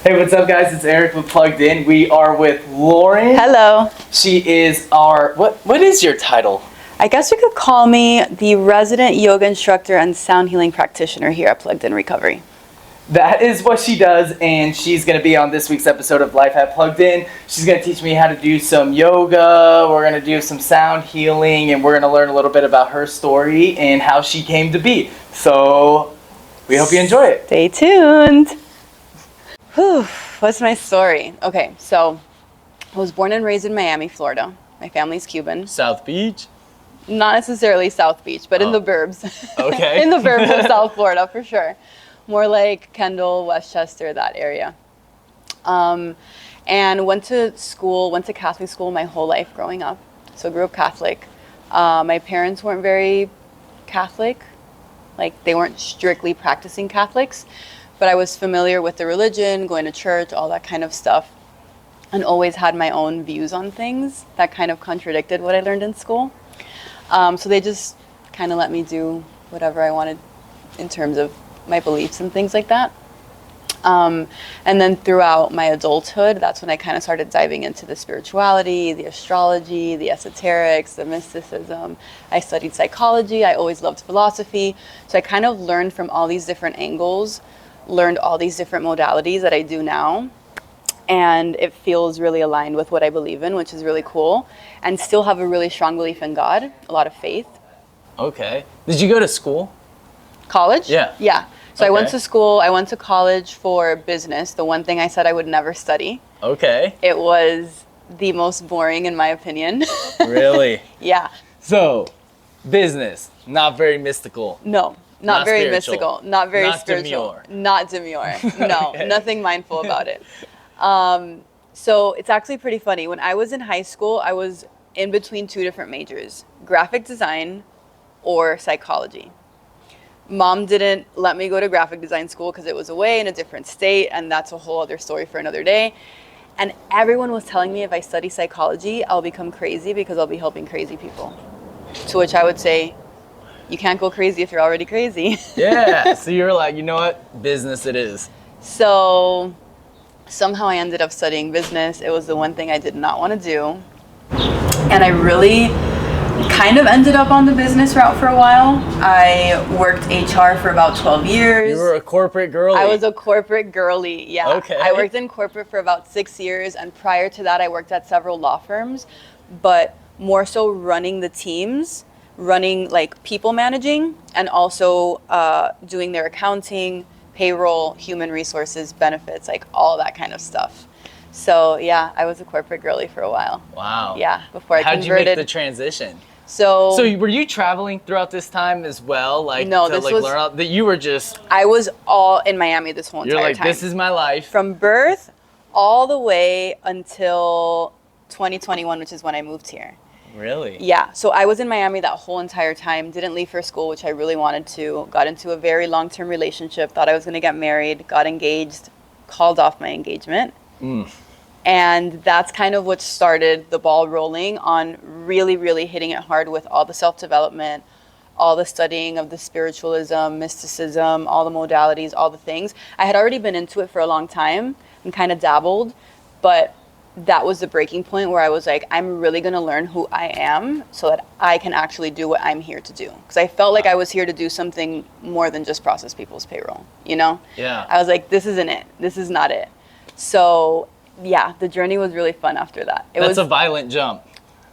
Hey, what's up, guys? It's Eric with Plugged In. We are with Lauren. Hello. She is our, what is your title? I guess you could call me the resident yoga instructor and sound healing practitioner here at Plugged In Recovery. That is what she does, and she's going to be on this week's episode of Life at Plugged In. She's going to teach me how to do some yoga, we're going to do some sound healing, and we're going to learn a little bit about her story and how she came to be. So, we hope you enjoy it. Stay tuned. Whew, what's my story? Okay, so I was born and raised in Miami, Florida. My family's Cuban. South Beach? Not necessarily South Beach, but in the burbs. Okay. In the burbs of South Florida, for sure. More like Kendall, Westchester, that area. And went to Catholic school my whole life growing up. So grew up Catholic. My parents weren't very Catholic. Like, they weren't strictly practicing Catholics, but I was familiar with the religion, going to church, all that kind of stuff, and always had my own views on things that kind of contradicted what I learned in school. So they just kind of let me do whatever I wanted in terms of my beliefs and things like that. And then throughout my adulthood, that's when I kind of started diving into the spirituality, the astrology, the esoterics, the mysticism. I studied psychology. I always loved philosophy. So I kind of learned from all these different angles, learned all these different modalities that I do now. And it feels really aligned with what I believe in, which is really cool. And still have a really strong belief in God, a lot of faith. Okay. Did you go to school? College? Yeah. Yeah. So Okay. I went to school, I went to college for business, the one thing I said I would never study. Okay. It was the most boring in my opinion. Really? Yeah. So, business, not very mystical. No, not very spiritual. mystical, not very Not spiritual. demure. Not demure. No, Okay. nothing mindful about it. So it's actually pretty funny. When I was in high school, I was in between two different majors, graphic design or psychology. Mom didn't let me go to graphic design school because it was away in a different state, and that's a whole other story for another day. And everyone was telling me if I study psychology, I'll become crazy because I'll be helping crazy people. To which I would say, you can't go crazy if you're already crazy. Yeah. So you were like, you know what? Business it is. So somehow I ended up studying business. It was the one thing I did not want to do. And I really kind of ended up on the business route for a while. I worked HR for about 12 years. You were a corporate girl. I was a corporate girly, yeah. Okay. I worked in corporate for about 6 years, and prior to that I worked at several law firms, but more so running the teams, running like people managing, and also doing their accounting, payroll, human resources, benefits, like all that kind of stuff. So yeah, I was a corporate girly for a while. Wow. Yeah, before I How'd converted. you make the transition? So were you traveling throughout this time as well? Like, No, to this like was- learn out that you were just, I was all in Miami this whole you're entire like, time. this is my life. From birth all the way until 2021, which is when I moved here. Really? Yeah, so I was in Miami that whole entire time, didn't leave for school, which I really wanted to, got into a very long-term relationship, thought I was gonna get married, got engaged, called off my engagement. And that's kind of what started the ball rolling on really, really hitting it hard with all the self-development, all the studying of the spiritualism, mysticism, all the modalities, all the things. I had already been into it for a long time and kind of dabbled, but that was the breaking point where I was like, I'm really going to learn who I am so that I can actually do what I'm here to do. Because I felt like I was here to do something more than just process people's payroll, you know? Yeah. I was like, this isn't it. This is not it. So yeah, the journey was really fun after that. That's a violent jump.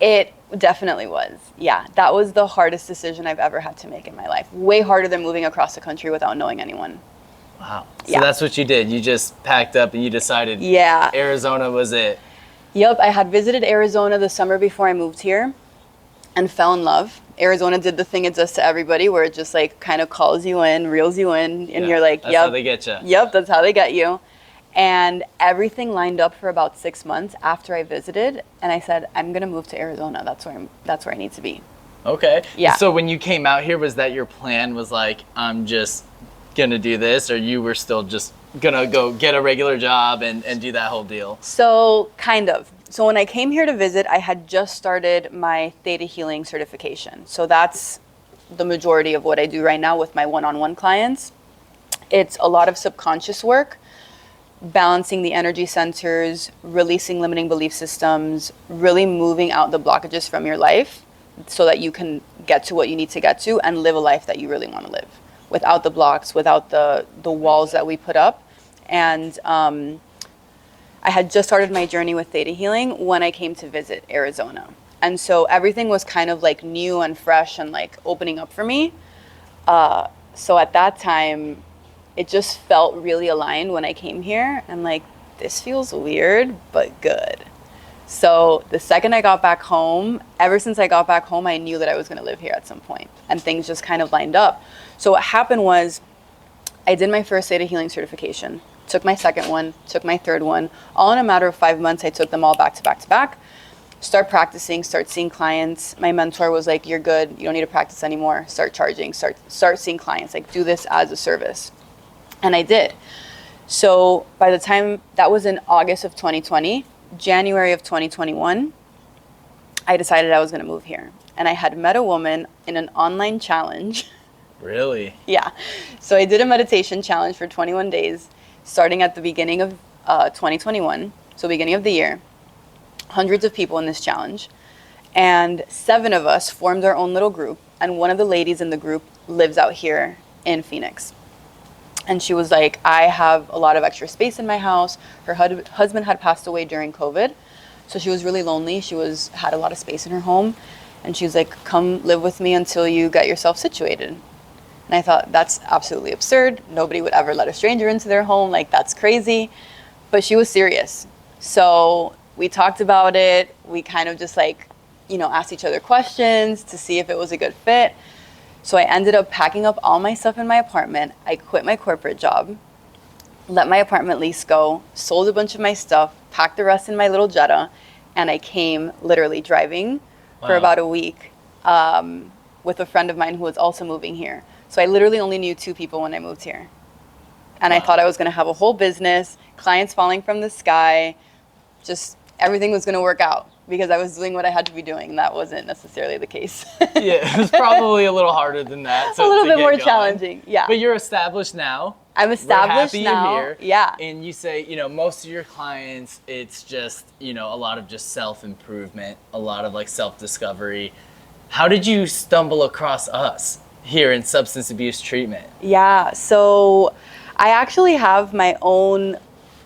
It definitely was. Yeah, that was the hardest decision I've ever had to make in my life. Way harder than moving across the country without knowing anyone. Wow. So Yeah. that's what you did. You just packed up and you decided Yeah. Arizona was it. Yep, I had visited Arizona the summer before I moved here and fell in love. Arizona did the thing it does to everybody where it just like kind of calls you in, reels you in, and Yeah, you're like, that's yep. how they get you. Yep, that's how they get you. And everything lined up for about 6 months after I visited, and I said, I'm gonna move to Arizona. That's where I need to be. Okay. Yeah. So when you came out here, was that your plan? Was like, I'm just gonna do this, or you were still just gonna go get a regular job and do that whole deal? So kind of. So when I came here to visit, I had just started my Theta Healing certification. So that's the majority of what I do right now with my one-on-one clients. It's a lot of subconscious work, balancing the energy centers, releasing limiting belief systems, really moving out the blockages from your life so that you can get to what you need to get to and live a life that you really want to live without the blocks, without the walls that we put up. And I had just started my journey with Theta Healing when I came to visit Arizona. And so everything was kind of like new and fresh and like opening up for me. So at that time, it just felt really aligned when I came here. I'm like, this feels weird, but good. So the second I got back home, ever since I got back home, I knew that I was going to live here at some point, and things just kind of lined up. So what happened was I did my first Theta Healing certification, took my second one, took my third one. All in a matter of 5 months, I took them all back to back to back. Start practicing, start seeing clients. My mentor was like, you're good. You don't need to practice anymore. Start charging, start seeing clients, like do this as a service. And I did. So by the time, that was in August of 2020, January of 2021, I decided I was going to move here. And I had met a woman in an online challenge. Really? Yeah. So I did a meditation challenge for 21 days, starting at the beginning of 2021, so beginning of the year. Hundreds of people in this challenge. And 7 of us formed our own little group. And one of the ladies in the group lives out here in Phoenix. And she was like, I have a lot of extra space in my house. Her husband had passed away during COVID. So she was really lonely. She had a lot of space in her home. And she was like, come live with me until you get yourself situated. And I thought, that's absolutely absurd. Nobody would ever let a stranger into their home. Like, that's crazy. But she was serious. So we talked about it. We kind of just like, asked each other questions to see if it was a good fit. So I ended up packing up all my stuff in my apartment. I quit my corporate job, let my apartment lease go, sold a bunch of my stuff, packed the rest in my little Jetta, and I came literally driving for about a week with a friend of mine who was also moving here. So I literally only knew 2 people when I moved here. And I thought I was going to have a whole business, clients falling from the sky, just everything was going to work out because I was doing what I had to be doing. And that wasn't necessarily the case. Yeah, it was probably a little harder than that. So a little bit more challenging, yeah. But you're established now. I'm established We're happy now. You're here. Yeah. And you say, most of your clients, it's just, a lot of just self-improvement, a lot of like self-discovery. How did you stumble across us here in substance abuse treatment? Yeah, so I actually have my own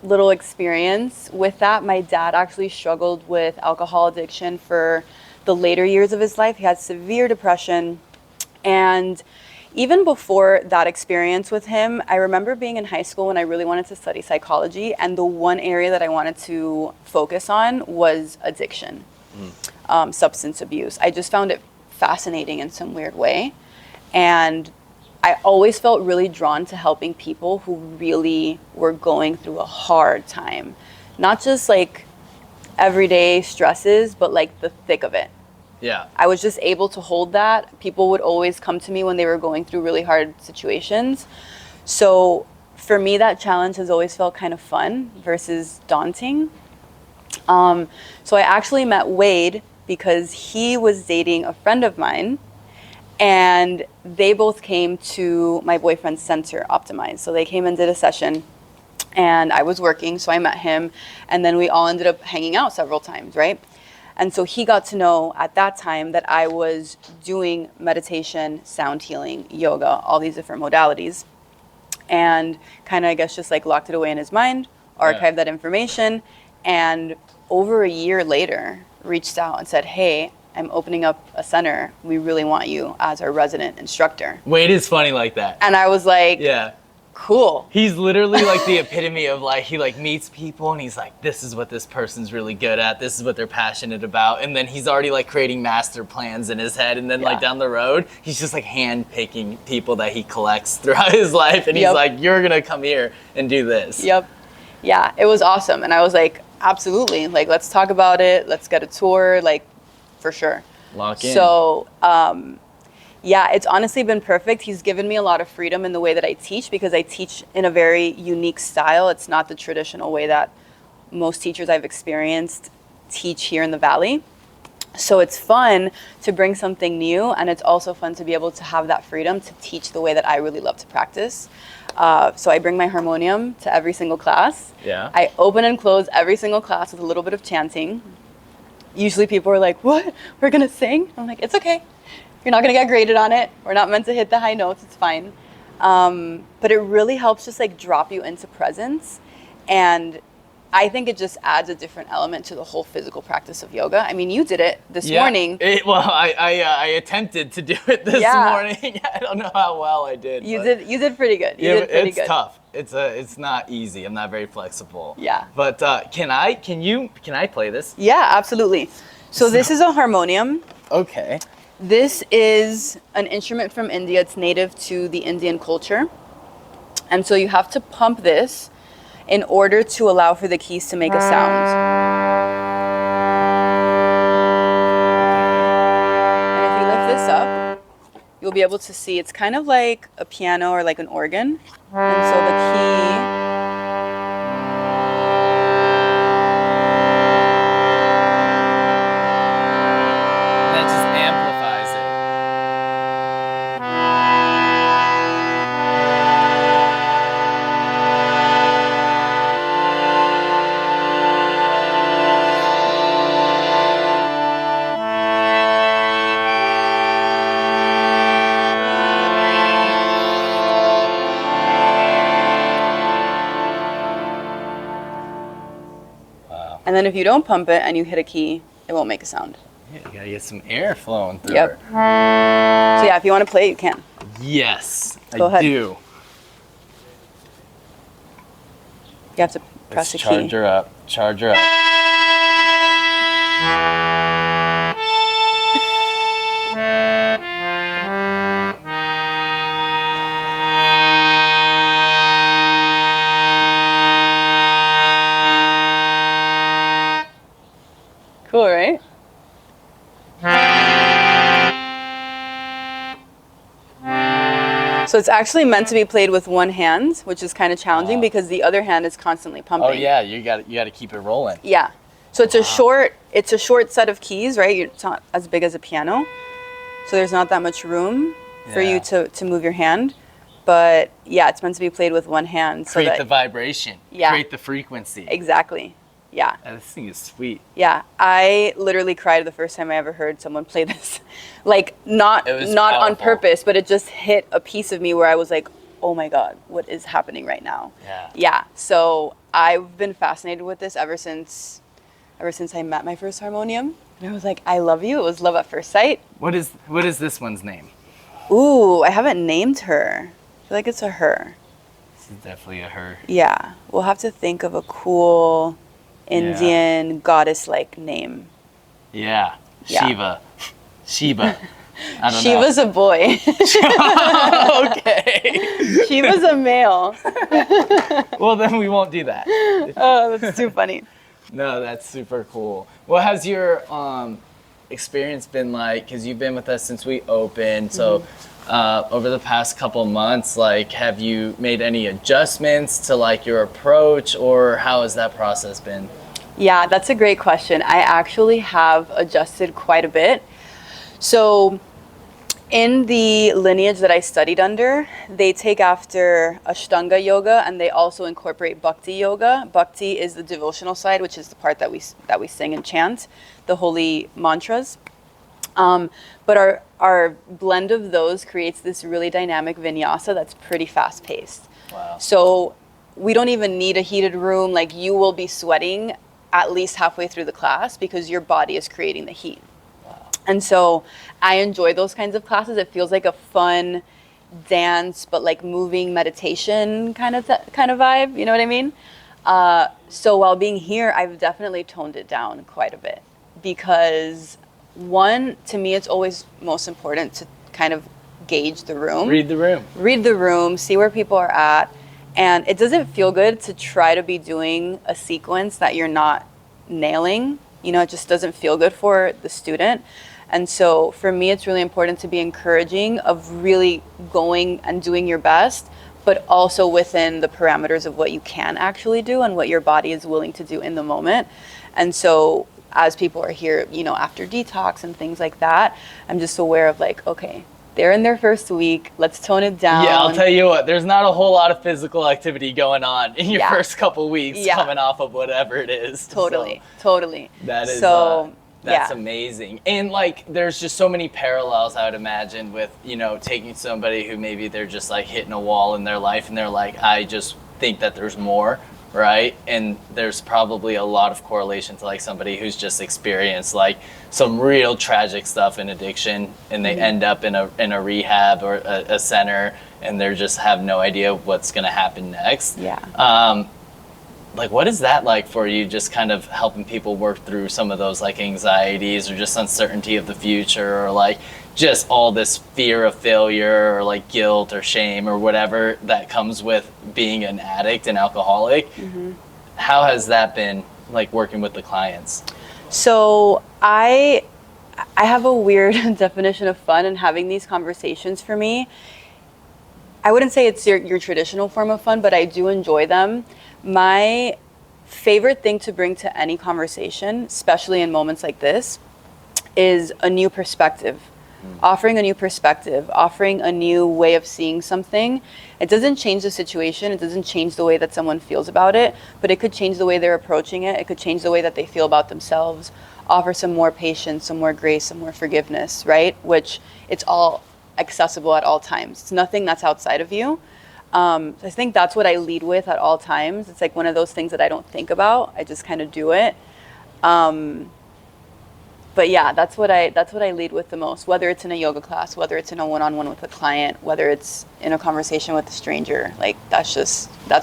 little experience with that. My dad actually struggled with alcohol addiction for the later years of his life. He had severe depression. And even before that experience with him, I remember being in high school when I really wanted to study psychology. And the one area that I wanted to focus on was addiction, substance abuse. I just found it fascinating in some weird way. And I always felt really drawn to helping people who really were going through a hard time. Not just like everyday stresses, but like the thick of it. Yeah. I was just able to hold that. People would always come to me when they were going through really hard situations. So for me, that challenge has always felt kind of fun versus daunting. So I actually met Wade because he was dating a friend of mine. And they both came to my boyfriend's center, Optimize. So they came and did a session, and I was working, so I met him, and then we all ended up hanging out several times, right? And so he got to know at that time that I was doing meditation, sound healing, yoga, all these different modalities, and kind of, I guess, just like locked it away in his mind, archived that information, and over a year later, reached out and said, hey, I'm opening up a center. We really want you as our resident instructor. Wade is funny like that. And I was like, yeah, cool. He's literally like the epitome of like, he like meets people and he's like, this is what this person's really good at. This is what they're passionate about. And then he's already like creating master plans in his head. And then like down the road, he's just like hand picking people that he collects throughout his life. And he's like, you're going to come here and do this. Yep. Yeah, it was awesome. And I was like, absolutely. Like, let's talk about it. Let's get a tour. Like, for sure. Lock in. So, yeah, it's honestly been perfect. He's given me a lot of freedom in the way that I teach because I teach in a very unique style. It's not the traditional way that most teachers I've experienced teach here in the Valley. So it's fun to bring something new, and it's also fun to be able to have that freedom to teach the way that I really love to practice. So I bring my harmonium to every single class. Yeah. I open and close every single class with a little bit of chanting. Usually people are like, what? We're gonna sing? I'm like, it's okay. You're not gonna get graded on it. We're not meant to hit the high notes, it's fine. But it really helps just like drop you into presence. And I think it just adds a different element to the whole physical practice of yoga. I mean, you did it this morning. I attempted to do it this morning. I don't know how well I did. You did pretty good. It's tough. It's not easy. I'm not very flexible. Yeah. But can I play this? Yeah, absolutely. So this is a harmonium. Okay. This is an instrument from India. It's native to the Indian culture. And so you have to pump this in order to allow for the keys to make a sound. And if you lift this up, you'll be able to see it's kind of like a piano or like an organ. And so the key, that just amplifies it. and then if you don't pump it and you hit a key, it won't make a sound. Yeah, you gotta get some air flowing through. Yep. So yeah, if you want to play, you can. Yes, Go ahead. do. You have to press the key. Charge her up. Charge her up. Cool, right? So it's actually meant to be played with one hand, which is kind of challenging because the other hand is constantly pumping. Oh yeah, you got to keep it rolling. Yeah. So it's a short set of keys, right? It's not as big as a piano. So there's not that much room for you to move your hand. But yeah, it's meant to be played with one hand. Create the vibration. Yeah. Create the frequency. Exactly. Yeah. This thing is sweet. Yeah. I literally cried the first time I ever heard someone play this. Like not on powerful. purpose, but it just hit a piece of me where I was like, oh my God, what is happening right now? Yeah. Yeah. So I've been fascinated with this ever since I met my first harmonium. And I was like, I love you. It was love at first sight. What is this one's name? Ooh, I haven't named her. I feel like it's a her. This is definitely a her. Yeah. We'll have to think of a cool Indian goddess-like name. Yeah. Yeah. Shiva. I don't know. Shiva's a boy. Okay. Shiva's a male. Well, then we won't do that. Oh, that's too funny. No, that's super cool. What has your experience been like? Because you've been with us since we opened. So over the past couple months, like, have you made any adjustments to like your approach, or how has that process been? Yeah, that's a great question. I actually have adjusted quite a bit. So in the lineage that I studied under, they take after Ashtanga yoga, and they also incorporate Bhakti yoga. Bhakti is the devotional side, which is the part that we sing and chant, the holy mantras. But our blend of those creates this really dynamic vinyasa that's pretty fast paced. Wow. So we don't even need a heated room. Like, you will be sweating at least halfway through the class because your body is creating the heat. And so I enjoy those kinds of classes. It feels like a fun dance, but like moving meditation kind of vibe. You know what I mean? So while being here, I've definitely toned it down quite a bit because, one, to me, it's always most important to kind of gauge the room. Read the room, see where people are at. And it doesn't feel good to try to be doing a sequence that you're not nailing. You know, it just doesn't feel good for the student. And so for me, it's really important to be encouraging of really going and doing your best, but also within the parameters of what you can actually do and what your body is willing to do in the moment. And so as people are here, you know, after detox and things like that, I'm just aware of like, okay, they're in their first week, let's tone it down. Yeah, I'll tell you what, there's not a whole lot of physical activity going on in your Yeah. first couple weeks Yeah. coming off of whatever it is. Totally, So totally. that is, so, that's yeah. amazing. And like, there's just so many parallels, I would imagine, with, you know, taking somebody who maybe they're just like hitting a wall in their life and they're like, I just think that there's more, right? And there's probably a lot of correlation to like somebody who's just experienced like some real tragic stuff in addiction, and they end up in a rehab or a center, and they just have no idea what's going to happen next. Yeah. Like, what is that like for you, just kind of helping people work through some of those like anxieties or just uncertainty of the future, or like just all this fear of failure or like guilt or shame or whatever that comes with being an addict and alcoholic? How has that been like working with the clients? So I have a weird definition of fun, and having these conversations for me, I wouldn't say it's your traditional form of fun, but I do enjoy them. My favorite thing to bring to any conversation, especially in moments like this, is a new perspective. Offering a new perspective, offering a new way of seeing something. It doesn't change the situation, it doesn't change the way that someone feels about it, but it could change the way they're approaching it, it could change the way that they feel about themselves, offer some more patience, some more grace, some more forgiveness, right? Which it's all accessible at all times. It's nothing that's outside of you. I think that's what I lead with at all times. It's like one of those things that I don't think about, I just kind of do it. But yeah, that's what I lead with the most, whether it's in a yoga class, whether it's in a one-on-one with a client, whether it's in a conversation with a stranger. Like that's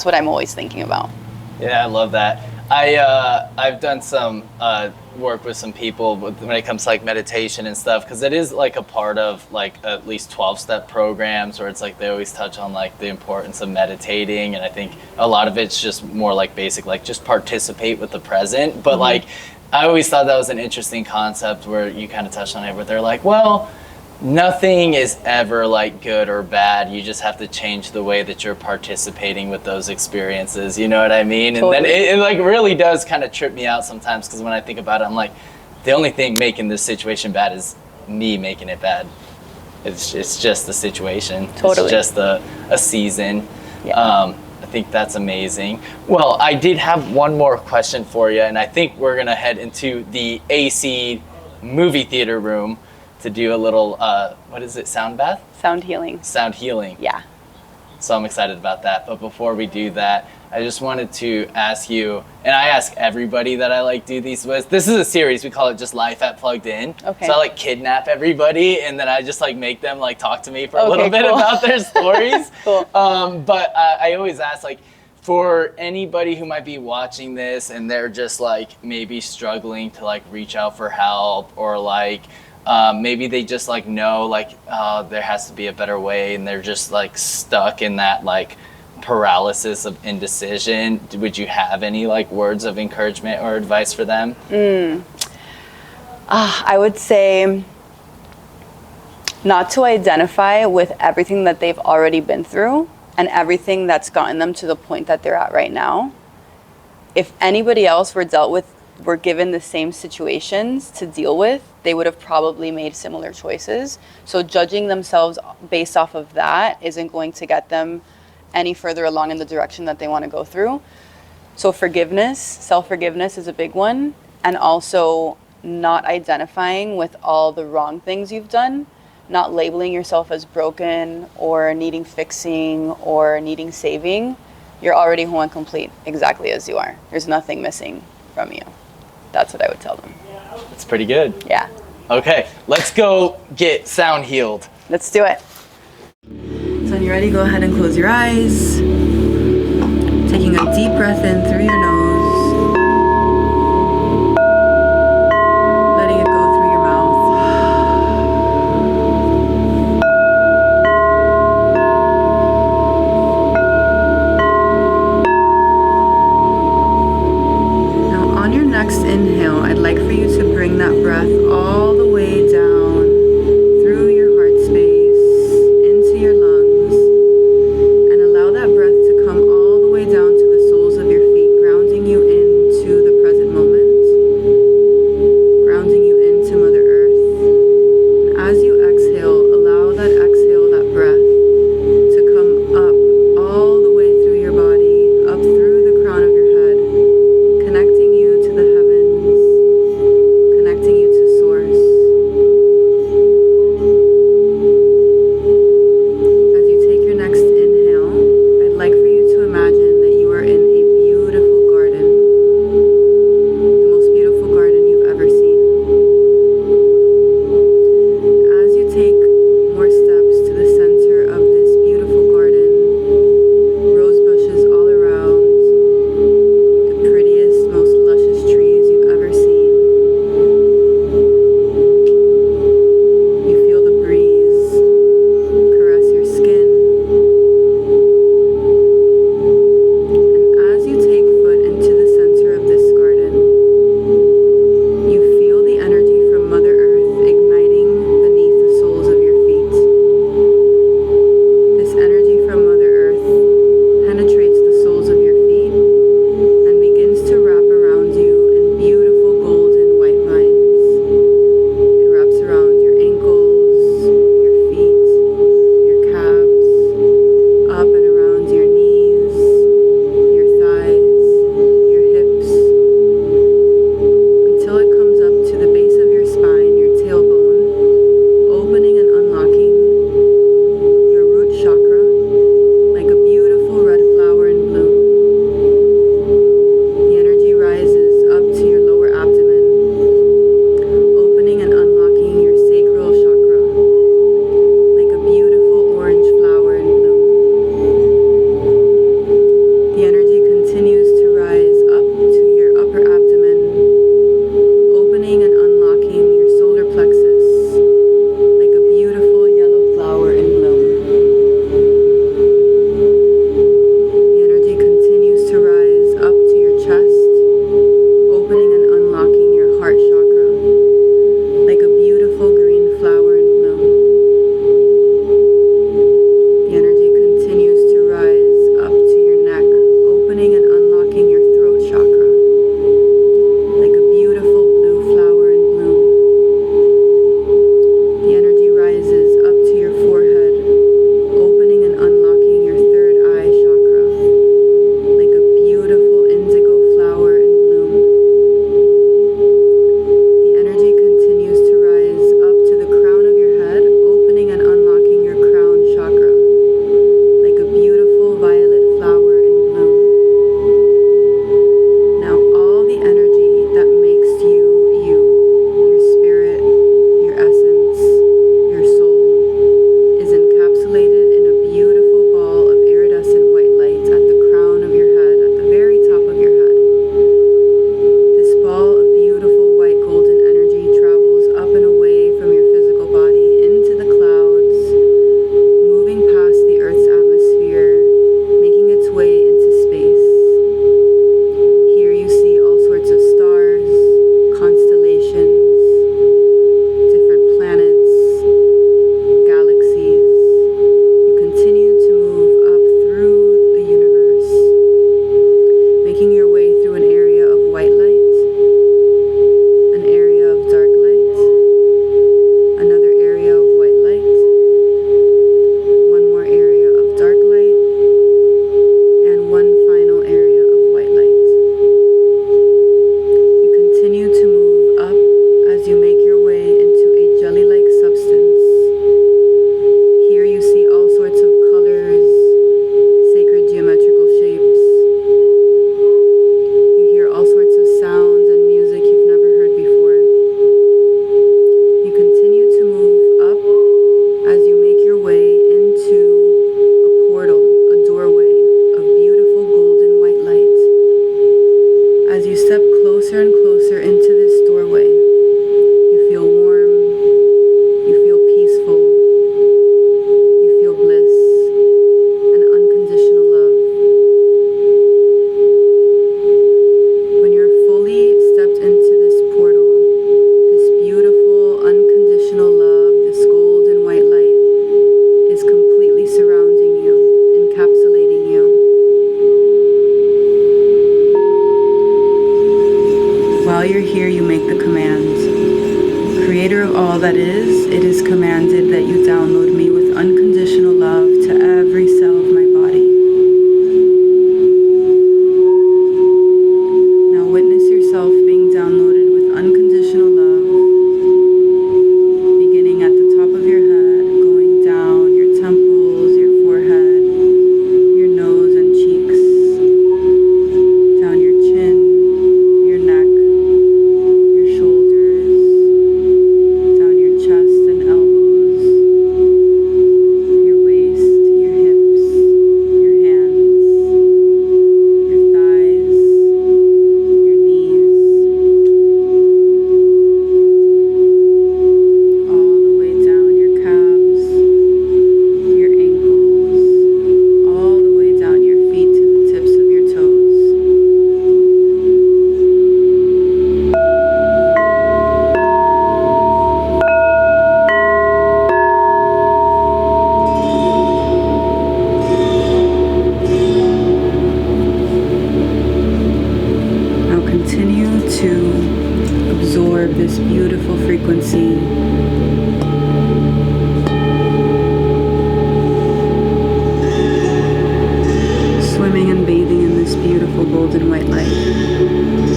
what I'm always thinking about. Yeah, I love that. I've done some work with some people when it comes to like meditation and stuff, because it is like a part of like at least 12-step programs where it's like they always touch on like the importance of meditating, and I think a lot of it's just more like basic, like just participate with the present. But like I always thought that was an interesting concept where you kind of touched on it, where they're like, well, nothing is ever like good or bad. You just have to change the way that you're participating with those experiences. You know what I mean? Totally. And then it like really does kind of trip me out sometimes, because when I think about it, I'm like, the only thing making this situation bad is me making it bad. It's just the situation. Totally. It's just a season. Yeah. I think that's amazing. Well, I did have one more question for you, and I think we're gonna head into the AC movie theater room to do a little, what is it, sound bath? Sound healing. Sound healing. Yeah. So I'm excited about that. But before we do that, I just wanted to ask you, and I ask everybody that I like do these with. This is a series, we call it just Life at Plugged In. Okay. So I like kidnap everybody, and then I just like make them like talk to me for a little bit cool. about their stories. Cool. But I always ask, like, for anybody who might be watching this and they're just like maybe struggling to like reach out for help, or like maybe they just like know like there has to be a better way, and they're just like stuck in that like paralysis of indecision. Would you have any like words of encouragement or advice for them? I would say not to identify with everything that they've already been through and everything that's gotten them to the point that they're at right now. If anybody else were given the same situations to deal with, they would have probably made similar choices. So judging themselves based off of that isn't going to get them any further along in the direction that they want to go through. So forgiveness, self-forgiveness is a big one. And also not identifying with all the wrong things you've done, not labeling yourself as broken or needing fixing or needing saving. You're already whole and complete exactly as you are. There's nothing missing from you. That's what I would tell them. That's pretty good. Yeah. Okay, let's go get sound healed. Let's do it. So when you're ready, go ahead and close your eyes. Taking a deep breath in through your nose. Letting it go through your mouth. Now on your next inhale, I'd like for you to bring that breath all the way down through your heart space, into your lungs, and allow that breath to come all the way down to the soles of your feet, grounding while you're here, you make the command. Creator of all that is, it is commanded that you download me with unconditional love to every cell of my body. Now witness yourself being downloaded with unconditional love, beginning at the top of your head, going down your temples, your forehead, your nose and cheeks, down your chin, your neck, your shoulders, down your chest and elbows, your waist, your hips, your hands, your thighs, your knees, all the way down your calves, your ankles, all the way down your feet to the tips of your toes. Now continue to absorb this beautiful frequency. Swimming and bathing in this beautiful golden white light.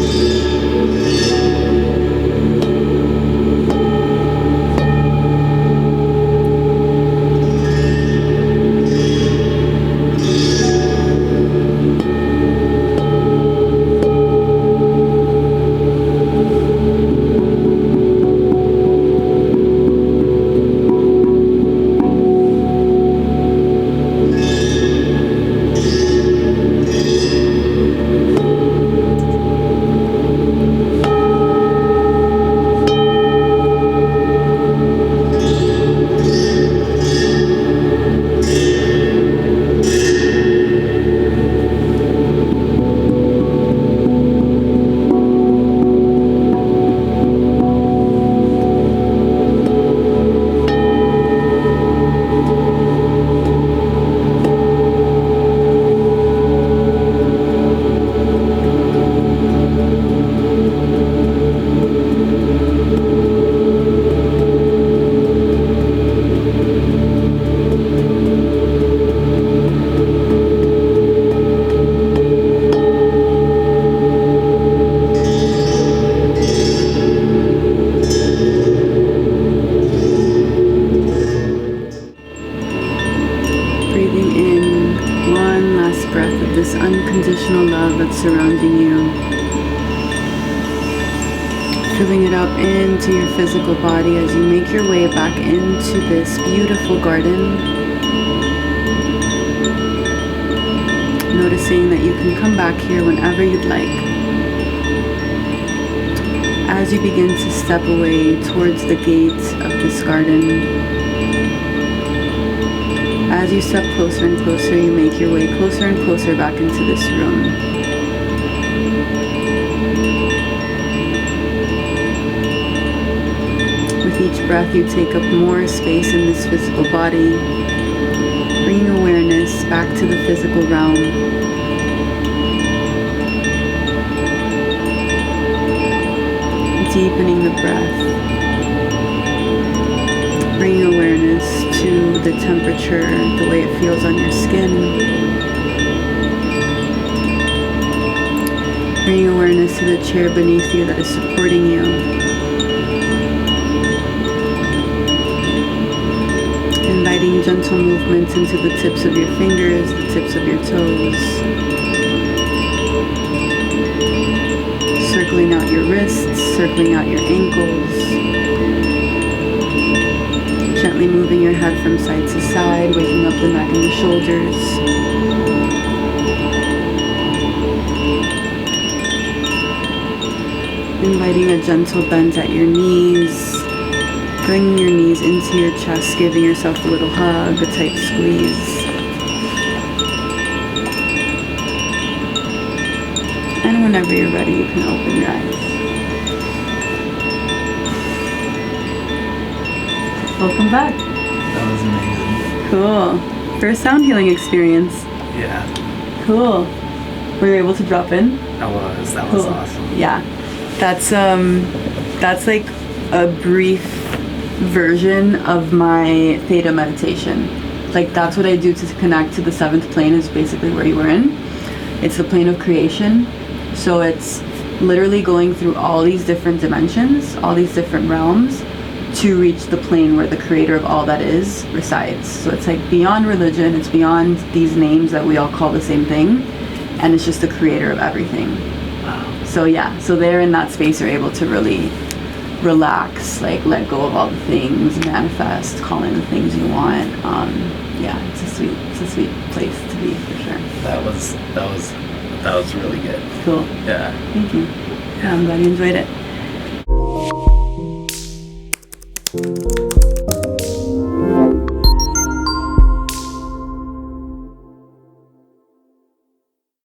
Breathing in one last breath of this unconditional love that's surrounding you. Filling it up into your physical body as you make your way back into this beautiful garden. Noticing that you can come back here whenever you'd like. As you begin to step away towards the gate of this garden, as you step closer and closer, you make your way closer and closer back into this room. With each breath, you take up more space in this physical body, bringing awareness back to the physical realm. Deepening the breath. Bringing awareness to the temperature, the way it feels on your skin. Bringing awareness to the chair beneath you that is supporting you. Inviting gentle movements into the tips of your fingers, the tips of your toes. Circling out your wrists, circling out your ankles. Gently moving your head from side to side, waking up the neck and the shoulders. Inviting a gentle bend at your knees. Bringing your knees into your chest, giving yourself a little hug, a tight squeeze. And whenever you're ready, you can open your eyes. Welcome back. That was amazing. Cool. First sound healing experience. Yeah, Cool. Were you able to drop in? that was Cool. awesome. Yeah. That's like a brief version of my theta meditation. Like that's what I do to connect to the seventh plane, is basically where you were in. It's the plane of creation. So it's literally going through all these different dimensions, all these different realms, to reach the plane where the creator of all that is resides. So it's like beyond religion, it's beyond these names that we all call the same thing, and it's just the creator of everything. Wow. So yeah, so they're in that space, you're able to really relax, like let go of all the things, manifest, call in the things you want. Yeah, it's a sweet place to be for sure. That was really good. Cool. Yeah. Thank you. Yeah, I'm glad you enjoyed it.